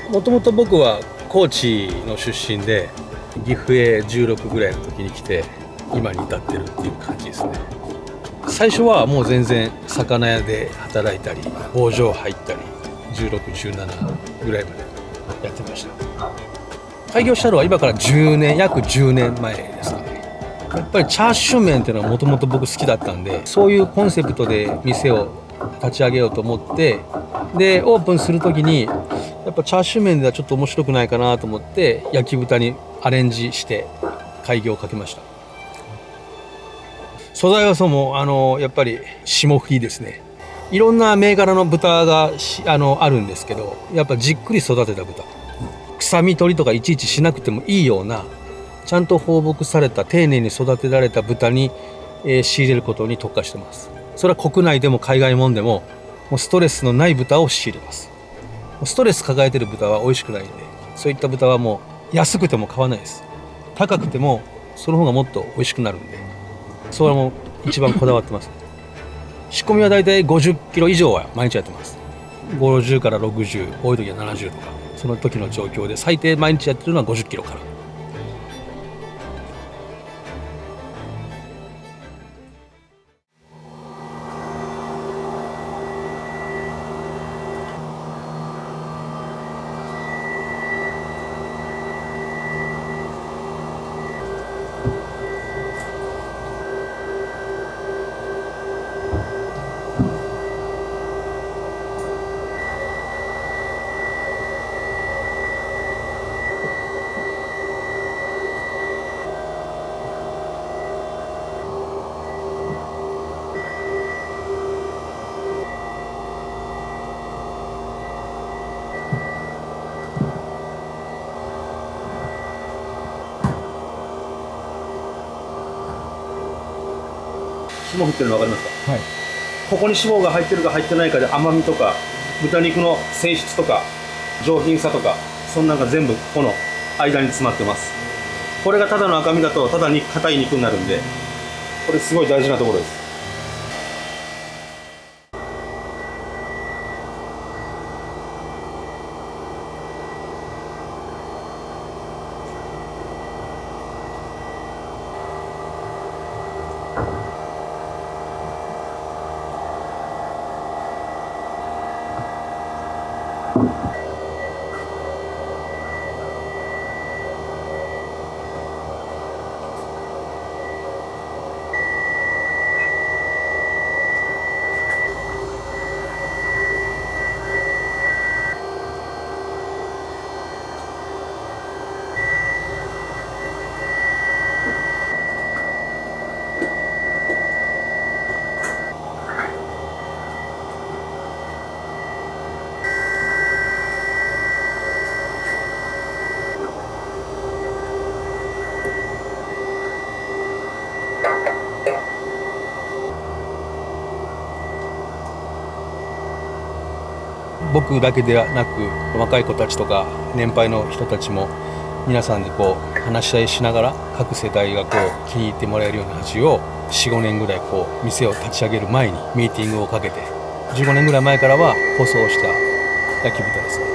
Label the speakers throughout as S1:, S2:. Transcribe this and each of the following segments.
S1: もともと僕は高知の出身で、岐阜へ16ぐらいの時に来て今に至ってるっていう感じですね。最初はもう全然魚屋で働いたり工場入ったり16、17ぐらいまでやってました。開業したのは今から約10年前ですかね。やっぱりチャーシュー麺っていうのはもともと僕好きだったんで、そういうコンセプトで店を立ち上げようと思って、でオープンする時にやっぱチャーシュー麺ではちょっと面白くないかなと思って焼き豚にアレンジして開業をかけました。素材はやっぱり霜降りですね。いろんな銘柄の豚があるんですけど、やっぱじっくり育てた豚、臭み取りとかいちいちしなくてもいいようなちゃんと放牧された丁寧に育てられた豚に、仕入れることに特化してます。それは国内でも海外もんでも、もうストレスのない豚を仕入れます。ストレス抱えてる豚は美味しくないんで、そういった豚はもう安くても買わないです。高くてもその方がもっと美味しくなるんで、それも一番こだわってます。仕込みはだいたい50キロ以上は毎日やってます。50から60、多い時は70とか、その時の状況で最低毎日やってるのは50キロから。霜降ってるの分かりますか？はい。ここに脂肪が入ってるか入ってないかで甘みとか豚肉の性質とか上品さとか、そんなんが全部この間に詰まってます。これがただの赤身だとただに硬い肉になるんで、これすごい大事なところです。僕だけではなく若い子たちとか年配の人たちも皆さんでこう話し合いしながら、各世代がこう気に入ってもらえるような味を4、5年ぐらいこう店を立ち上げる前にミーティングをかけて、15年ぐらい前からは舗装した焼き豚ですね。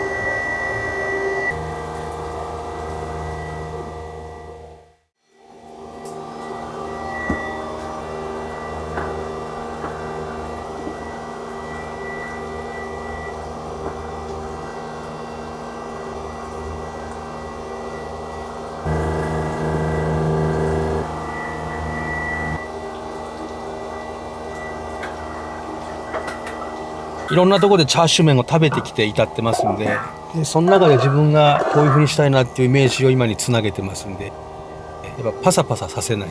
S1: いろんなところでチャーシュー麺を食べてきて至ってますんで、その中で自分がこういう風にしたいなっていうイメージを今につなげてますんで、やっぱパサパサさせない、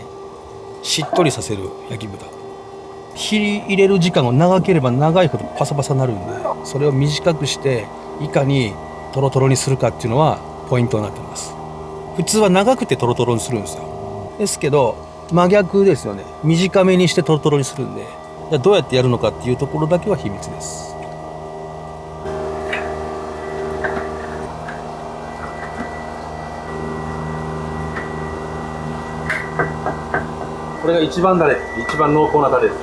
S1: しっとりさせる焼き豚。火入れる時間が長ければ長いほどパサパサになるんで、それを短くしていかにトロトロにするかっていうのはポイントになってます。普通は長くてトロトロにするんですよ。ですけど真逆ですよね。短めにしてトロトロにするんで、じゃあどうやってやるのかっていうところだけは秘密です。これが一番タレ、一番濃厚なタレです。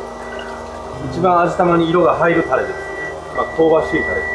S1: 一番味玉に色が入るタレです。香ばしいタレです。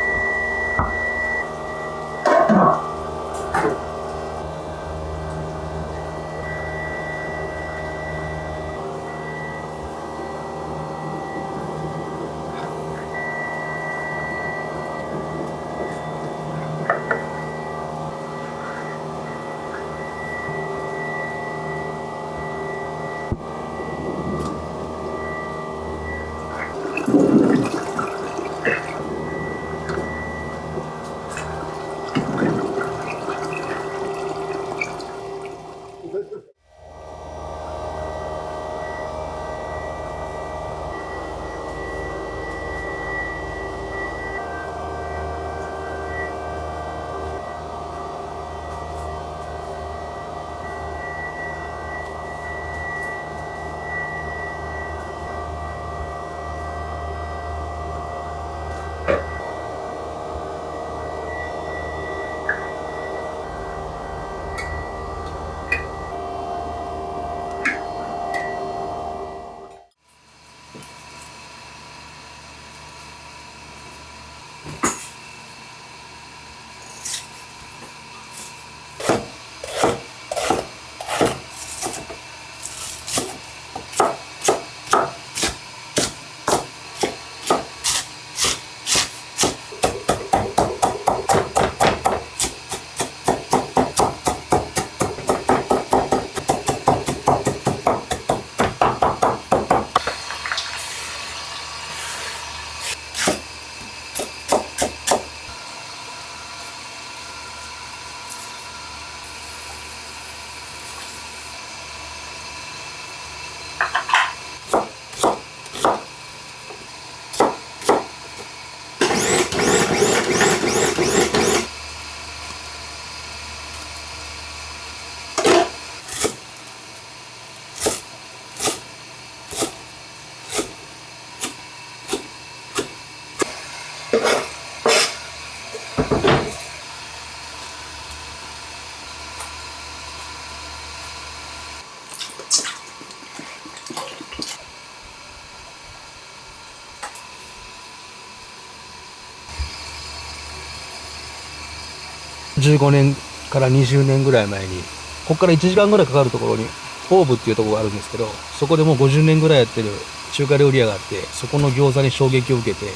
S1: 15年から20年ぐらい前に、ここから1時間ぐらいかかるところにオーブっていうところがあるんですけど、そこでもう50年ぐらいやってる中華料理屋があって、そこの餃子に衝撃を受けて、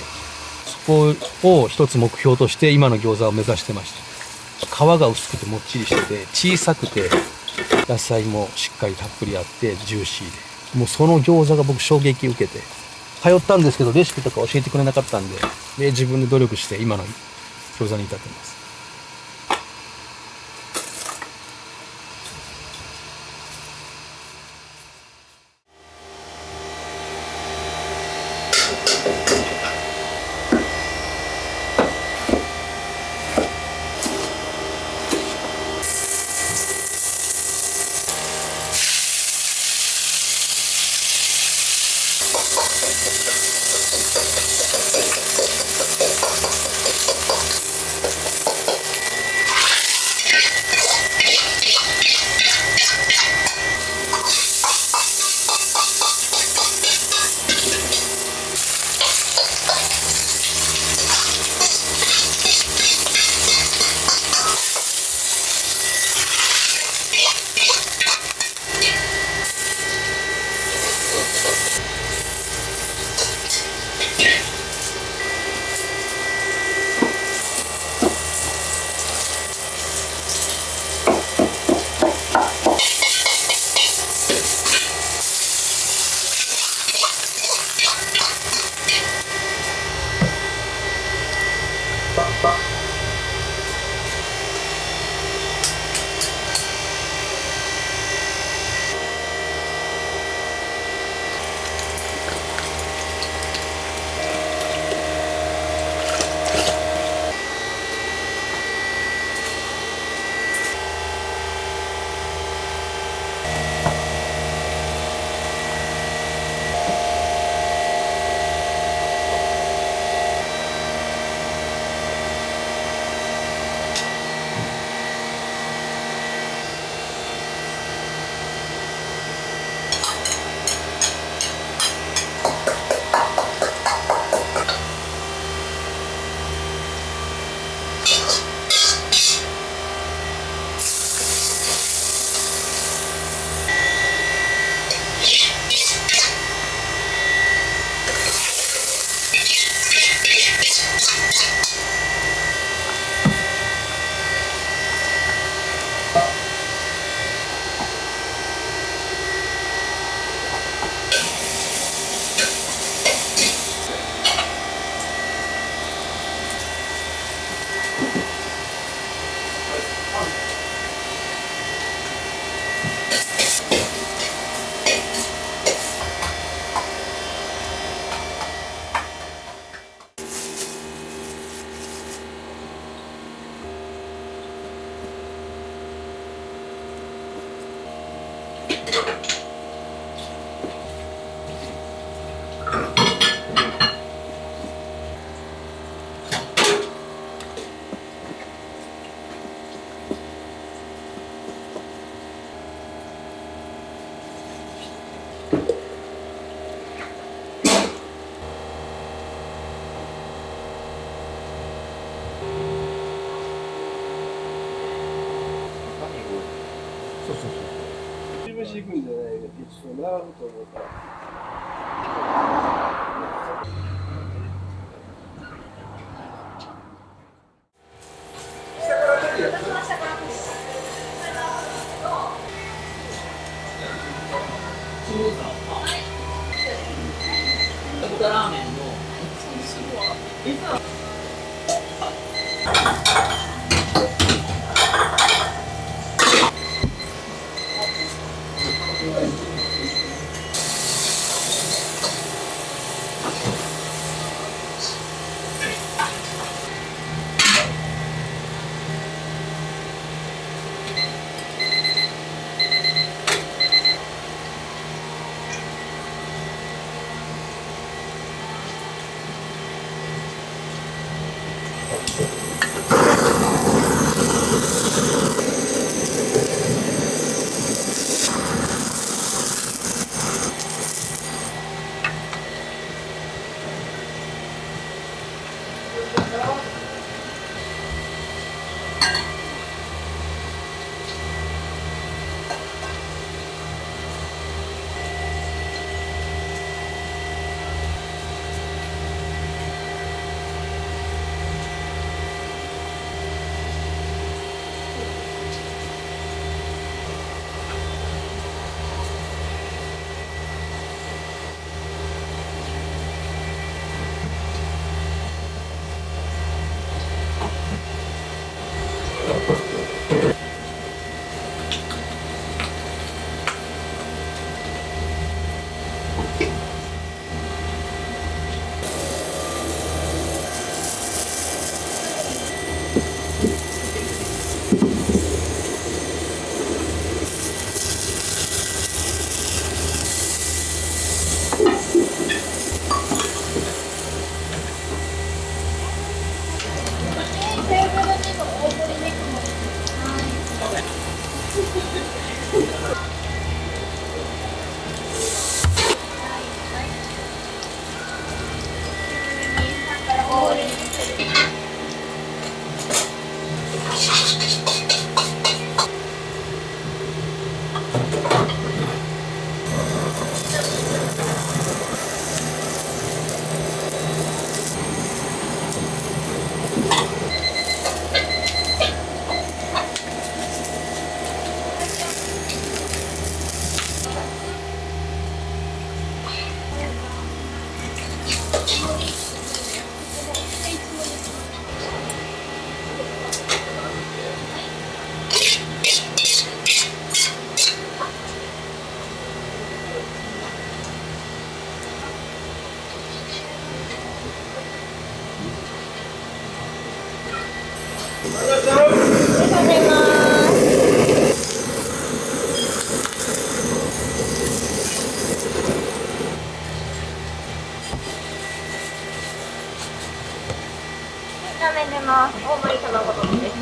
S1: そこを一つ目標として今の餃子を目指してました。皮が薄くてもっちりしてて、小さくて、野菜もしっかりたっぷりあってジューシーで、もうその餃子が僕衝撃を受けて通ったんですけど、レシピとか教えてくれなかったんで、自分で努力して今の餃子に至ってます。
S2: そうそうそう。潰していくんじゃないけど、ちょっと並ぶと思うから。
S3: 豚ラーメンの
S4: ラーメン出ます。大盛り卵丼です。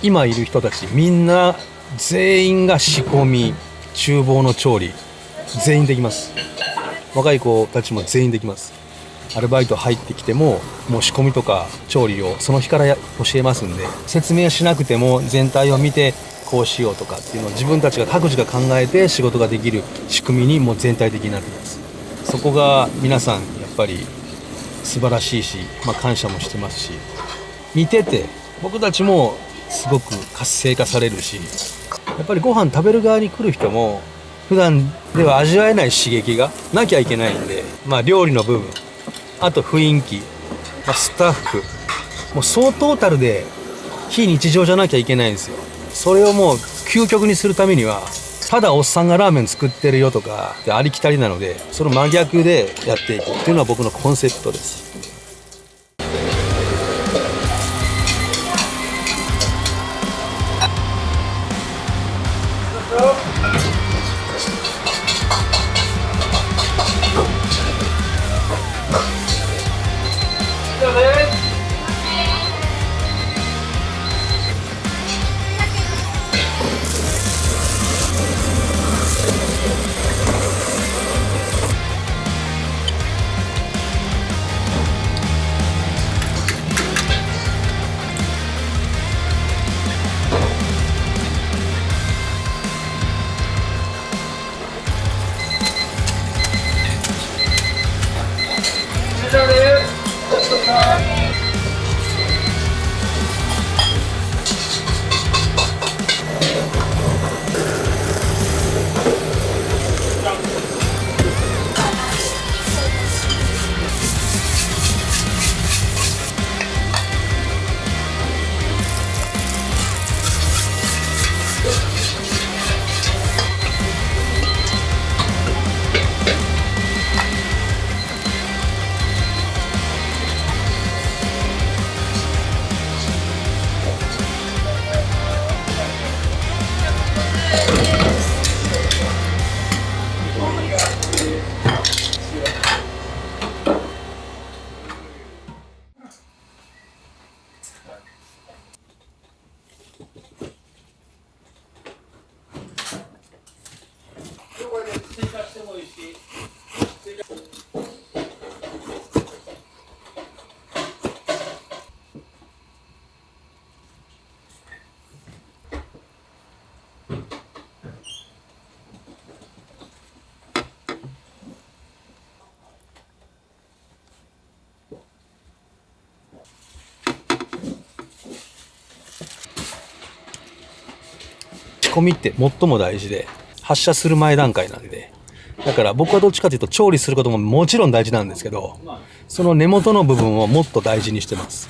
S1: 今いる人たちみんな全員が仕込み、厨房の調理全員できます。若い子たちも全員できます。アルバイト入ってきてももう仕込みとか調理をその日から教えますんで、説明しなくても全体を見てこうしようとかっていうのを自分たちが各自が考えて仕事ができる仕組みにもう全体的になっています。そこが皆さんやっぱり素晴らしいし、感謝もしてますし、見てて僕たちもすごく活性化されるし、やっぱりご飯食べる側に来る人も普段では味わえない刺激がなきゃいけないんで、料理の部分、あと雰囲気、スタッフ、もう総トータルで非日常じゃなきゃいけないんですよ。それをもう究極にするためにはただおっさんがラーメン作ってるよとかありきたりなので、その真逆でやっていくっていうのは僕のコンセプトです。込みって最も大事で、発射する前段階なんで、だから僕はどっちかというと調理することももちろん大事なんですけど、その根元の部分をもっと大事にしてます。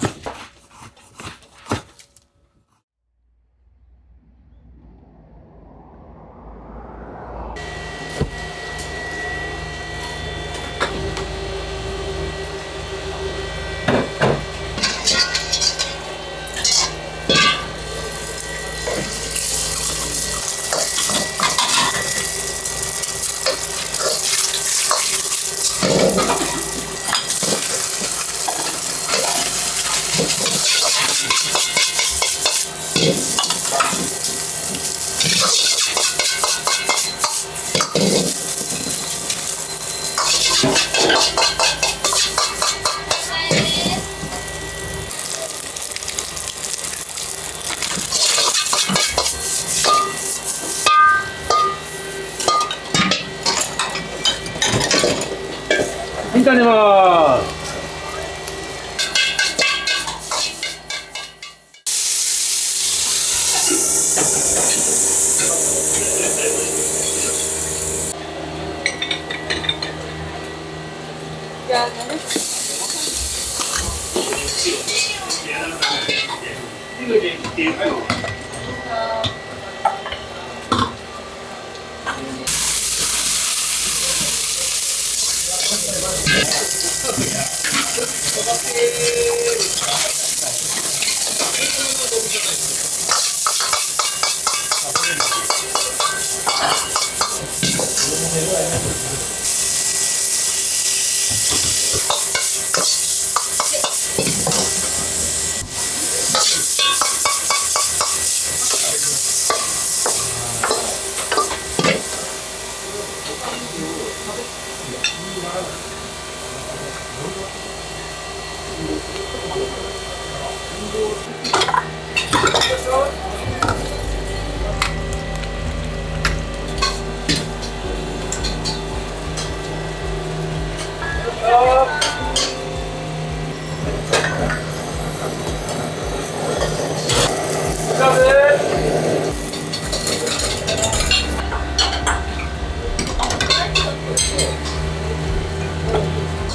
S2: 炒めます。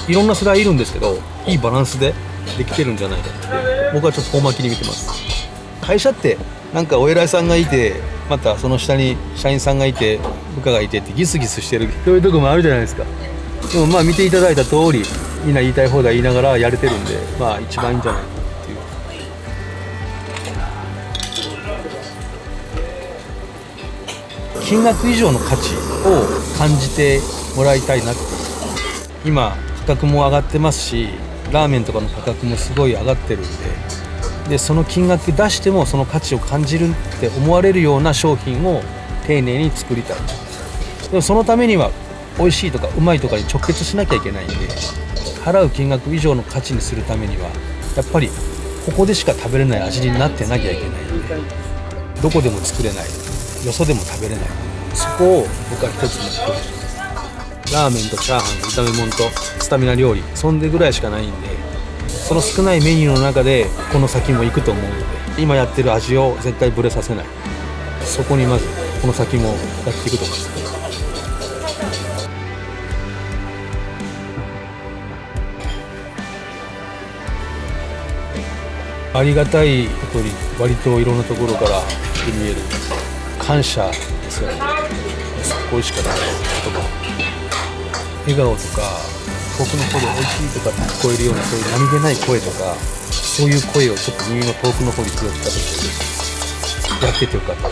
S1: いろんな世代いるんですけど、いいバランスでできてるんじゃないかって僕はちょっと遠巻きに見てます。会社ってなんかお偉いさんがいて、またその下に社員さんがいて部下がいてってギスギスしてる、そういうとこもあるじゃないですか。でもまあ見ていただいた通り、みんな言いたい放題言いながらやれてるんで、まあ一番いいんじゃないかっていう。金額以上の価値を感じてもらいたいなって。今価格も上がってますし、ラーメンとかの価格もすごい上がってるんで、その金額出してもその価値を感じるって思われるような商品を丁寧に作りたい。でもそのためには美味しいとかうまいとかに直結しなきゃいけないんで、払う金額以上の価値にするためにはやっぱりここでしか食べれない味になってなきゃいけないんで、どこでも作れない、よそでも食べれない、そこを僕は一つの目標にしてます。ラーメンとチャーハンと炒め物とスタミナ料理、そんでぐらいしかないんで、その少ないメニューの中でこの先も行くと思うので、今やってる味を絶対ブレさせない、そこにまずこの先もやっていくと思います。ありがたいことに割といろんなところから見える感謝ですよね。そこしかない言葉、笑顔とか僕の方で美味しいとかって聞こえるような、そういう何気ない声とか、そういう声をちょっと耳の遠くの方に拾った時にやっててよかった。